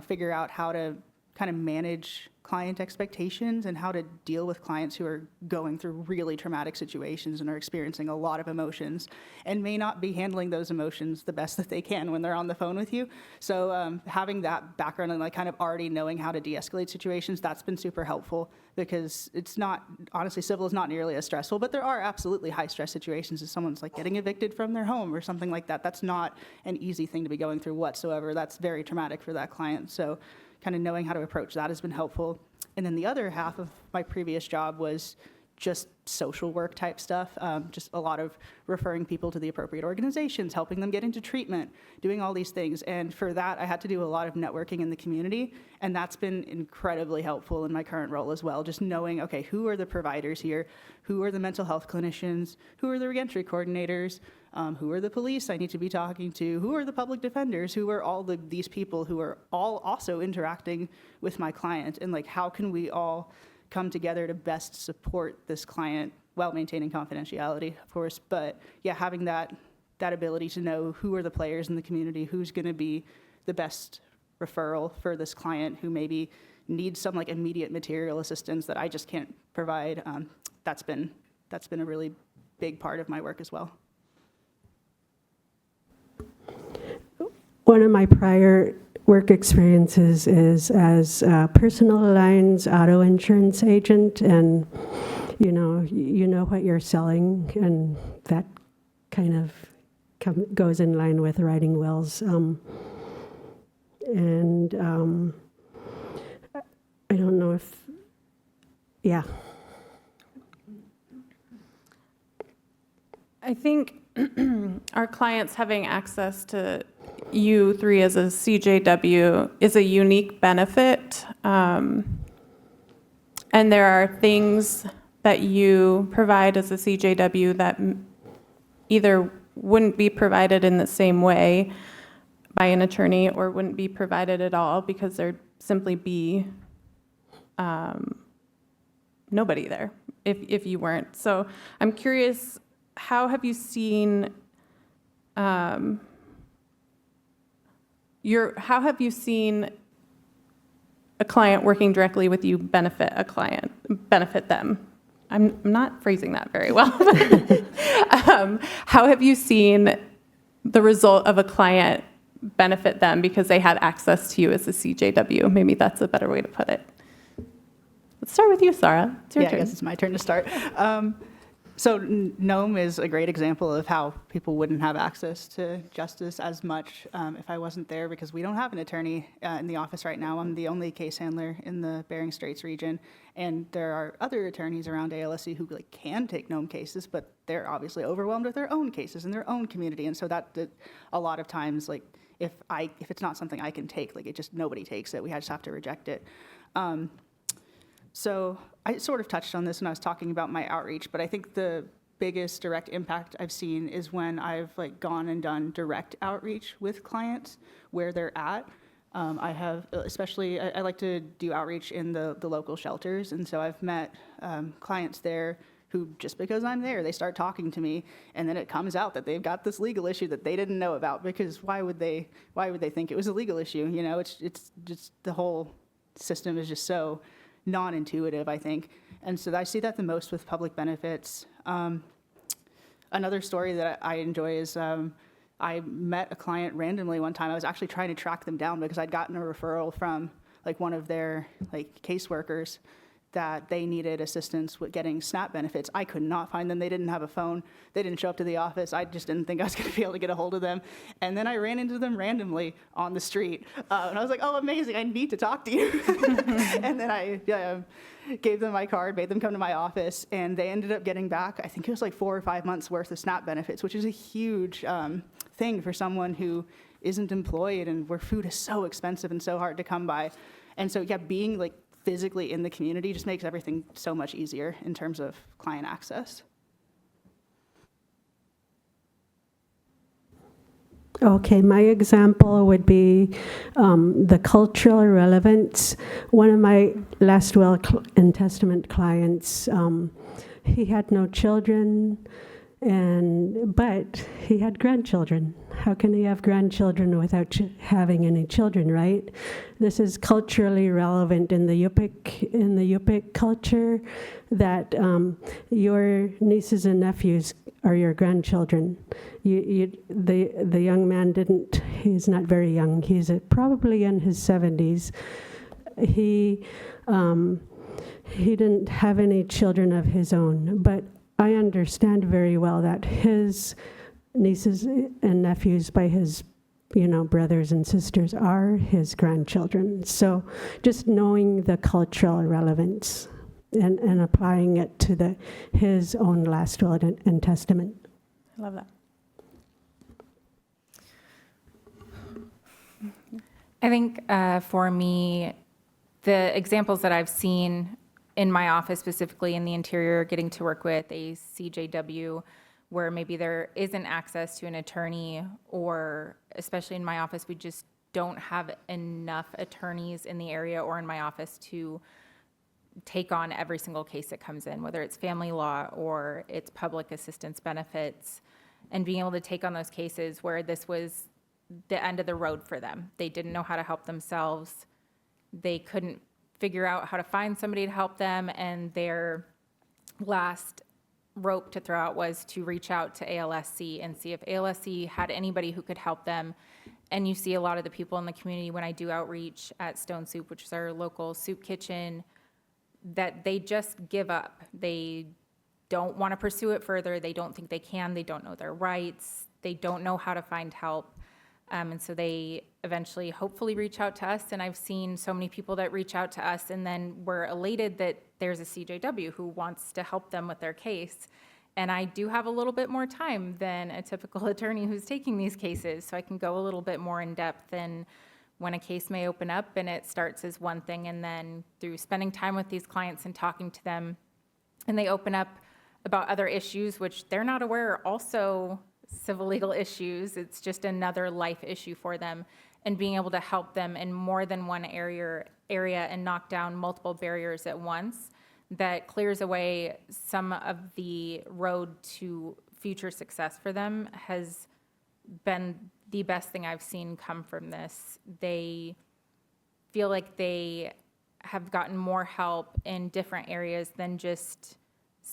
figure out how to kind of manage client expectations and how to deal with clients who are going through really traumatic situations and are experiencing a lot of emotions and may not be handling those emotions the best that they can when they're on the phone with you. So having that background and like kind of already knowing how to de-escalate situations, that's been super helpful, because it's not, honestly, civil is not nearly as stressful, but there are absolutely high stress situations if someone's like getting evicted from their home or something like that. That's not an easy thing to be going through whatsoever. That's very traumatic for that client. So kind of knowing how to approach that has been helpful. And then the other half of my previous job was just social work type stuff, just a lot of referring people to the appropriate organizations, helping them get into treatment, doing all these things. And for that, I had to do a lot of networking in the community, and that's been incredibly helpful in my current role as well, just knowing, okay, who are the providers here, who are the mental health clinicians, who are the reentry coordinators, who are the police I need to be talking to, who are the public defenders, who are all these people who are all also interacting with my client, and like, how can we all come together to best support this client while maintaining confidentiality, of course. But yeah, having that ability to know who are the players in the community, who's going to be the best referral for this client who maybe needs some like immediate material assistance that I just can't provide. That's been a really big part of my work as well. One of my prior work experiences is as a personal lines auto insurance agent, and you know what you're selling, and that kind of goes in line with writing wills. I don't know if, yeah. I think our clients having access to you three as a CJW is a unique benefit. And there are things that you provide as a CJW that either wouldn't be provided in the same way by an attorney or wouldn't be provided at all because there'd simply be nobody there if you weren't. So I'm curious, how have you seen how have you seen a client working directly with you benefit them? I'm not phrasing that very well. How have you seen the result of a client benefit them because they had access to you as a CJW? Maybe that's a better way to put it. Let's start with you, Sarah. It's your Yeah, turn. I guess it's my turn to start. So NOME is a great example of how people wouldn't have access to justice as much if I wasn't there, because we don't have an attorney in the office right now. I'm the only case handler in the Bering Straits region, and there are other attorneys around ALSC who can take NOME cases, but they're obviously overwhelmed with their own cases in their own community, and so that a lot of times, if it's not something I can take, it just nobody takes it. We just have to reject it. So I sort of touched on this when I was talking about my outreach, but I think the biggest direct impact I've seen is when I've gone and done direct outreach with clients where they're at. I have, especially, I like to do outreach in the local shelters, and so I've met clients there who, just because I'm there, they start talking to me, and then it comes out that they've got this legal issue that they didn't know about, because why would they think it was a legal issue? It's just the whole system is just so non-intuitive, I think. And so I see that the most with public benefits. Another story that I enjoy is I met a client randomly one time. I was actually trying to track them down because I'd gotten a referral from one of their caseworkers that they needed assistance with getting SNAP benefits. I could not find them. They didn't have a phone. They didn't show up to the office. I just didn't think I was going to be able to get a hold of them. And then I ran into them randomly on the street. And I was like, oh, amazing. I need to talk to you. And then I gave them my card, made them come to my office, and they ended up getting back, I think it was 4 or 5 months worth of SNAP benefits, which is a huge thing for someone who isn't employed and where food is so expensive and so hard to come by. And so, yeah, being physically in the community just makes everything so much easier in terms of client access. Okay, my example would be the cultural relevance. One of my last will and testament clients, he had no children, but he had grandchildren. How can he have grandchildren without having any children, right? This is culturally relevant in the Yupik culture, that your nieces and nephews are your grandchildren. The young man he's not very young, he's probably in his 70s. He didn't have any children of his own, but I understand very well that his nieces and nephews, by his brothers and sisters are his grandchildren. So just knowing the cultural relevance and applying it to his own last will and testament. I love that. I think for me, the examples that I've seen in my office, specifically in the interior, getting to work with a CJW where maybe there isn't access to an attorney, or especially in my office, we just don't have enough attorneys in the area or in my office to take on every single case that comes in, whether it's family law or it's public assistance benefits, and being able to take on those cases where this was the end of the road for them. They didn't know how to help themselves. They couldn't figure out how to find somebody to help them, and their last rope to throw out was to reach out to ALSC and see if ALSC had anybody who could help them. And you see a lot of the people in the community when I do outreach at Stone Soup, which is our local soup kitchen, that they just give up. They don't want to pursue it further. They don't think they can. They don't know their rights. They don't know how to find help. And so they eventually hopefully reach out to us. And I've seen so many people that reach out to us and then we're elated that there's a CJW who wants to help them with their case. And I do have a little bit more time than a typical attorney who's taking these cases, so I can go a little bit more in depth than when a case may open up and it starts as one thing, and then through spending time with these clients and talking to them, and they open up about other issues, which they're not aware are also civil legal issues. It's just another life issue for them, and being able to help them in more than one area and knock down multiple barriers at once, that clears away some of the road to future success for them, has been the best thing I've seen come from this. They feel like they have gotten more help in different areas than just,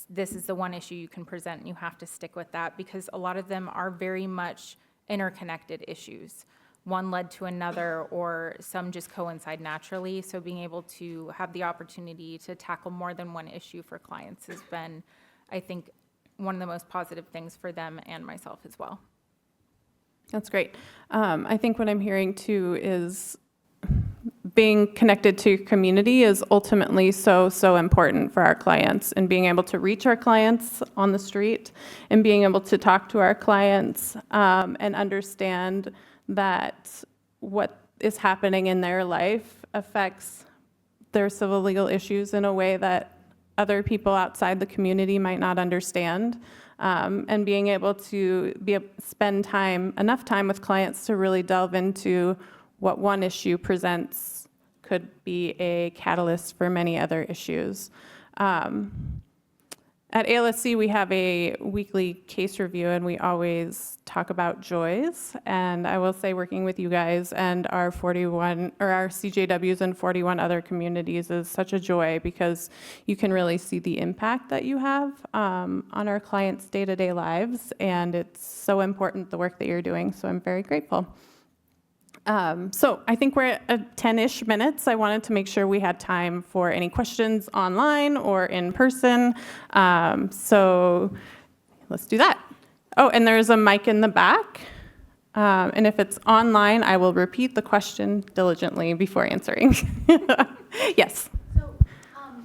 this is the one issue you can present and you have to stick with that, because a lot of them are very much interconnected issues. One led to another, or some just coincide naturally. So being able to have the opportunity to tackle more than one issue for clients has been, I think, one of the most positive things for them and myself as well. That's great. I think what I'm hearing too is being connected to your community is ultimately so important for our clients, and being able to reach our clients on the street and being able to talk to our clients and understand that what is happening in their life affects their civil legal issues in a way that other people outside the community might not understand. And being able to spend enough time with clients to really delve into what one issue presents could be a catalyst for many other issues. At ALSC, we have a weekly case review, and we always talk about joys. And I will say, working with you guys and our CJWs and 41 other communities is such a joy, because you can really see the impact that you have on our clients' day-to-day lives, and it's so important, the work that you're doing. So I'm very grateful. So I think we're at 10-ish minutes. I wanted to make sure we had time for any questions online or in person. So let's do that. Oh, and there's a mic in the back. And if it's online, I will repeat the question diligently before answering. Yes. So, how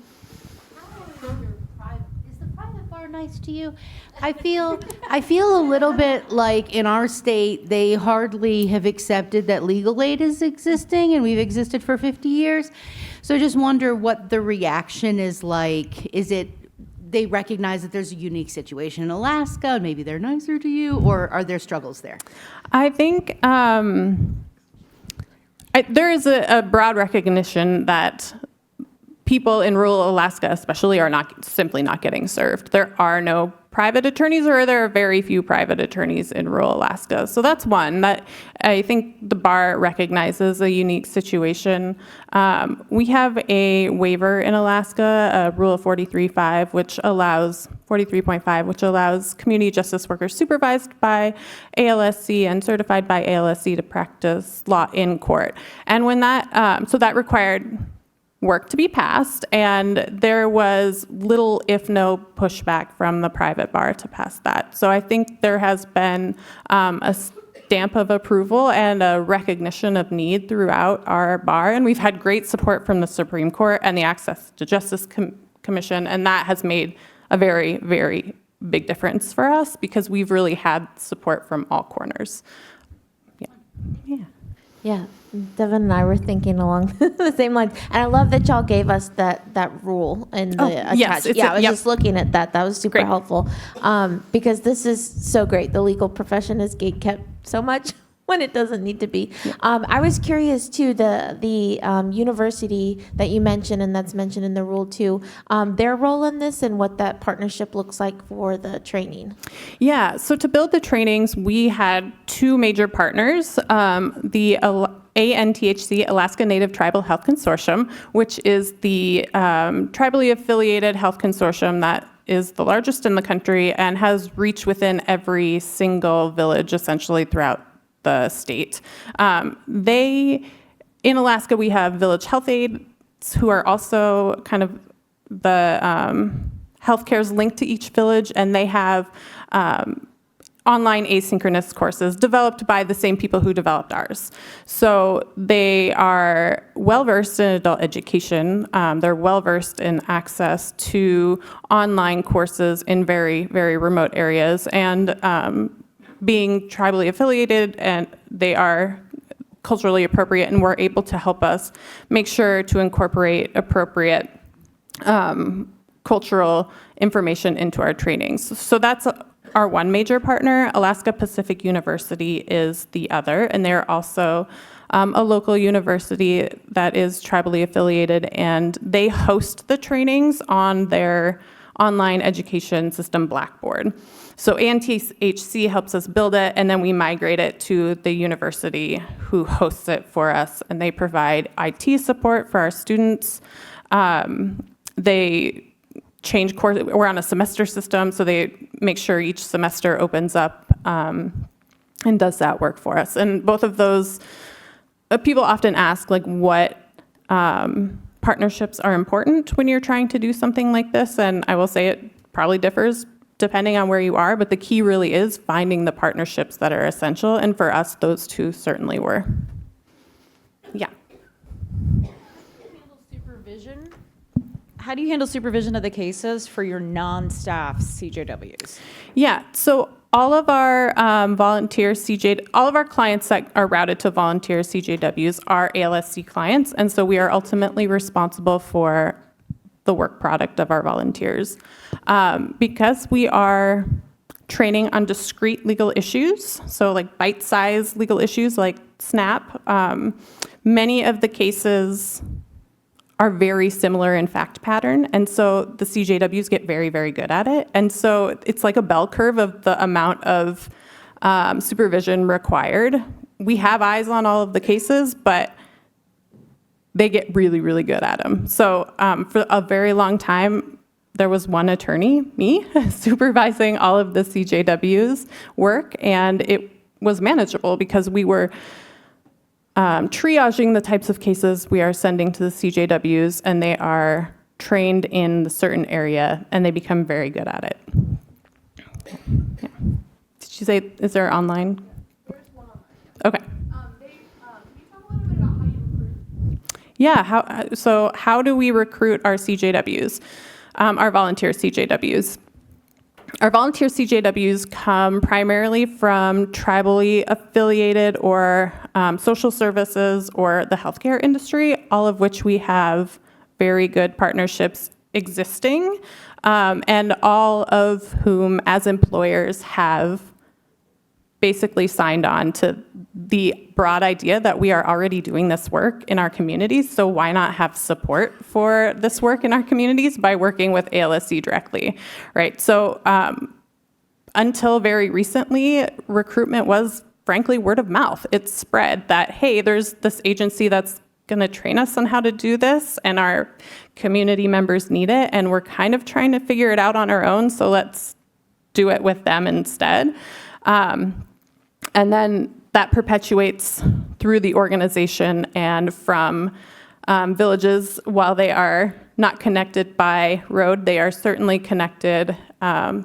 is the private bar nice to you? I feel a little bit like in our state, they hardly have accepted that legal aid is existing, and we've existed for 50 years. So I just wonder what the reaction is like. Is it they recognize that there's a unique situation in Alaska, and maybe they're nicer to you, or are there struggles there? I think there is a broad recognition that people in rural Alaska especially are simply not getting served. There are no private attorneys, or there are very few private attorneys in rural Alaska. So that's one that I think the bar recognizes a unique situation. We have a waiver in Alaska, Rule 43.5, which allows community justice workers supervised by ALSC and certified by ALSC to practice law in court. And when that, so that required work to be passed, and there was little, if no, pushback from the private bar to pass that. So I think there has been stamp of approval and a recognition of need throughout our bar. And we've had great support from the Supreme Court and the Access to Justice Commission, and that has made a very, very big difference for us because we've really had support from all corners. Yeah, Devin and I were thinking along the same lines, and I love that y'all gave us that rule and the yes, attached. Yeah, I was yep. just looking at that. That was super Great. helpful because this is so great. The legal profession is gatekept so much when it doesn't need to be. I was curious too. The university that you mentioned and that's mentioned in the rule too. Their role in this and what that partnership looks like for the training. Yeah, so to build the trainings, we had two major partners, the ANTHC, Alaska Native Tribal Health Consortium, which is the tribally affiliated health consortium that is the largest in the country and has reach within every single village essentially throughout the state. In Alaska, we have village health aides who are also kind of the healthcare's linked to each village, and they have online asynchronous courses developed by the same people who developed ours. So they are well-versed in adult education. They're well-versed in access to online courses in very, very remote areas. And being tribally affiliated, and they are culturally appropriate and were able to help us make sure to incorporate appropriate cultural information into our trainings. So that's our one major partner. Alaska Pacific University is the other, and they're also a local university that is tribally affiliated, and they host the trainings on their online education system, Blackboard. So ANTHC helps us build it, and then we migrate it to the university who hosts it for us, and they provide IT support for our students. They change course. We're on a semester system, so they make sure each semester opens up and does that work for us. And both of those, people often ask, like, what partnerships are important when you're trying to do something like this, and I will say it probably differs depending on where you are, but the key really is finding the partnerships that are essential, and for us, those two certainly were. Yeah. How do you handle supervision of the cases for your non-staff CJWs? Yeah, so all of our all of our clients that are routed to volunteer CJWs are ALSC clients, and so we are ultimately responsible for the work product of our volunteers. Because we are training on discrete legal issues, so like bite-sized legal issues like SNAP, many of the cases are very similar in fact pattern, and so the CJWs get very, very good at it. And so it's like a bell curve of the amount of supervision required. We have eyes on all of the cases, but they get really, really good at them. So for a very long time, there was one attorney, me, supervising all of the CJW's work, and it was manageable because we were triaging the types of cases we are sending to the CJWs, and they are trained in the certain area, and they become very good at it. Yeah. Did you say, is there online? There's one online. Okay. Can you talk a little bit about how you recruit? Yeah, so how do we recruit our CJWs, our volunteer CJWs? Our volunteer CJWs come primarily from tribally affiliated or social services or the healthcare industry, all of which we have very good partnerships existing, and all of whom, as employers, have basically signed on to the broad idea that we are already doing this work in our communities, so why not have support for this work in our communities by working with ALSC directly, right? So until very recently, recruitment was frankly word of mouth. It's spread that, hey, there's this agency that's gonna train us on how to do this, and our community members need it, and we're kind of trying to figure it out on our own, so let's do it with them instead. And then that perpetuates through the organization and from villages. While they are not connected by road, they are certainly connected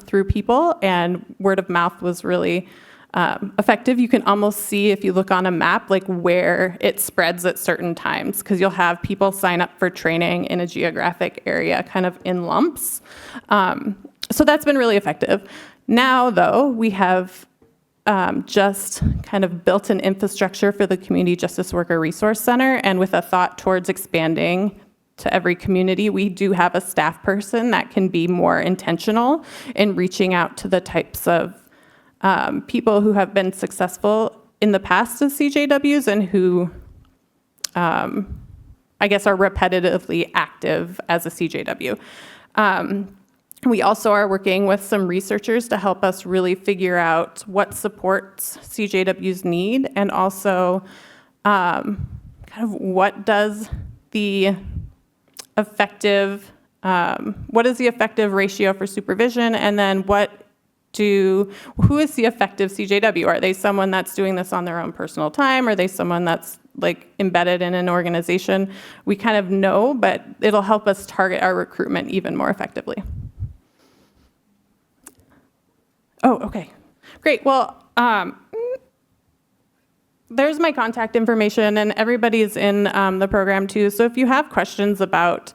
through people, and word of mouth was really effective. You can almost see, if you look on a map, like where it spreads at certain times, because you'll have people sign up for training in a geographic area kind of in lumps. So that's been really effective. Now, though, we have just kind of built an infrastructure for the Community Justice Worker Resource Center, and with a thought towards expanding to every community, we do have a staff person that can be more intentional in reaching out to the types of people who have been successful in the past as CJWs and who, I guess, are repetitively active as a CJW. We also are working with some researchers to help us really figure out what supports CJWs need, and also kind of what does the effective, what is the effective ratio for supervision, and then who is the effective CJW? Are they someone that's doing this on their own personal time? Are they someone that's like embedded in an organization? We kind of know, but it'll help us target our recruitment even more effectively. Oh, okay, great. Well, there's my contact information, and everybody's in the program too. So if you have questions about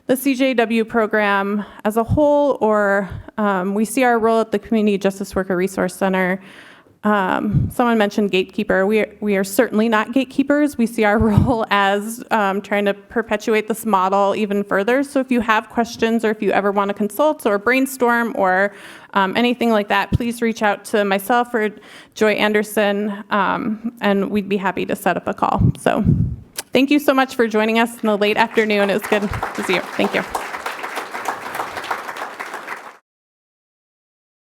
the CJW program as a whole, or we see our role at the Community Justice Worker Resource Center. Someone mentioned gatekeeper. We are certainly not gatekeepers. We see our role as trying to perpetuate this model even further. So if you have questions, or if you ever want to consult or brainstorm or anything like that, please reach out to myself or Joy Anderson, and we'd be happy to set up a call. So thank you so much for joining us in the late afternoon. It was good to see you. Thank you.